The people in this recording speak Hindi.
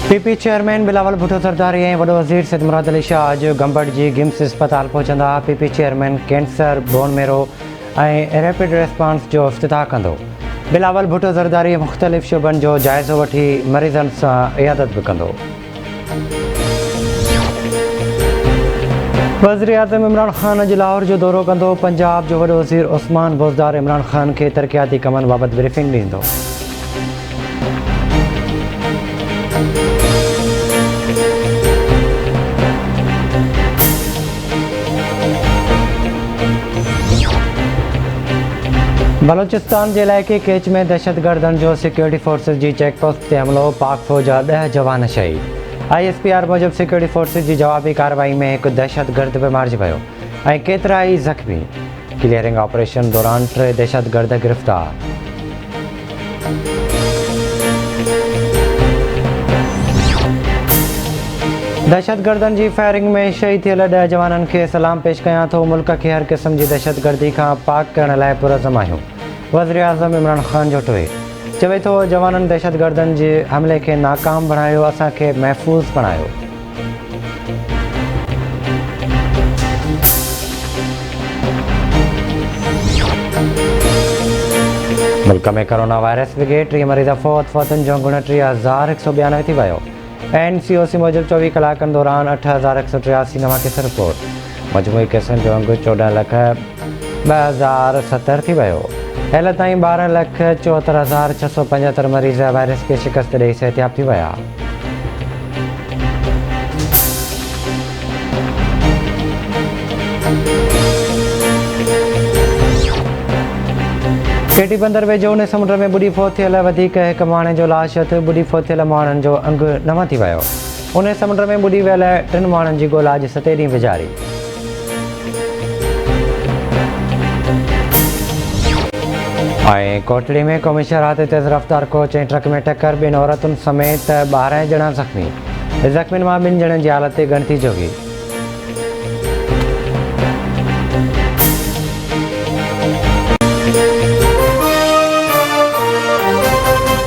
पीपी चेयरमैन बिलावल भुट्टो सरदारी ऐं वॾो वज़ीर सैद मुराद अली शाह अॼु गंबड़ जी गिम्स अस्पताल पहुचंदा। PP chairman cancer, bone marrow ऐं रैपिड रेस्पॉन्स जो इफ़्तिताह कंदो। बिलावल भुट्टो ज़रदारी मुख़्तलिफ़ शोबनि जो जाइज़ो वठी मरीज़नि सां इयादत बि कंदो। वज़ीर आज़म इमरान ख़ान अॼु लाहौर जो दौरो कंदो। पंजाब जो वॾो वज़ीर उस्मान बोज़दार इमरान ख़ान खे तरक़ियाती कमनि बाबति ब्रीफिंग ॾींदो। बलोचिस्तान जे इलाइक़े केच में दहशतगर्दनि जो सिक्योरिटी फोर्सिस जी चेकपोस्ट ते हमिलो, पाक फ़ौज जा 10 जवान शहीद। ISPR मूजिबि सिक्योरिटी फोर्सिस जी जवाबी कार्रवाई में हिकु दहशतगर्द बि मारिजी वियो ऐं केतिरा ई ज़ख़्मी। क्लियरिंग ऑपरेशन दौरान 3 दहशतगर्द गिरफ़्तार। दहशतगर्दनि जी फायरिंग में शहीद थियल 10 जवाननि खे सलाम पेश कयां थो। मुल्क खे हर क़िस्म जी दहशतगर्दी खां पाक करण लाइ पुरज़म आहियूं। वज़ीर आज़म इमरान ख़ान जो ट्वीट चवे थो, जवाननि दहशतगर्दनि जे हमले खे नाकाम बणायो, असांखे महफ़ूज़ बणायो। मुल्क में कोरोना वायरस विघे 3 मरीज़ फौतुनि जो गुण 30,192 थी वियो। NCOC मूजिबि 24 कलाकनि दौरान 8,183 नवां केस रिपोर्ट। मजमूई केसनि जो अंगु 14,02,070 थी वियो। हेल ताईं 12,74,675 मरीज़ वायरस खे शिकस्त ॾेई सिहतयाब थी विया। केटी बंदर वेझो उन समुंड में ॿुॾी फोत थियल वधीक हिकु माण्हू जो लाश हथ। ॿुॾी फोत थियल माण्हुनि जो अंगु नव थी वियो। उन समुंड में ॿुॾी वियल 3 माण्हुनि जी ॻोल्हा अॼु 7 ॾींहं बि जारी। ऐं कोटड़ी में क़ौमी शराहते तेज़ रफ़्तार कोच ऐं ट्रक में टक्कर, 2 औरतुनि समेत 12 ॼणा ज़ख़्मी। ज़ख़्मियुनि मां 2 ॼणनि जी हालत गणिती जोगी।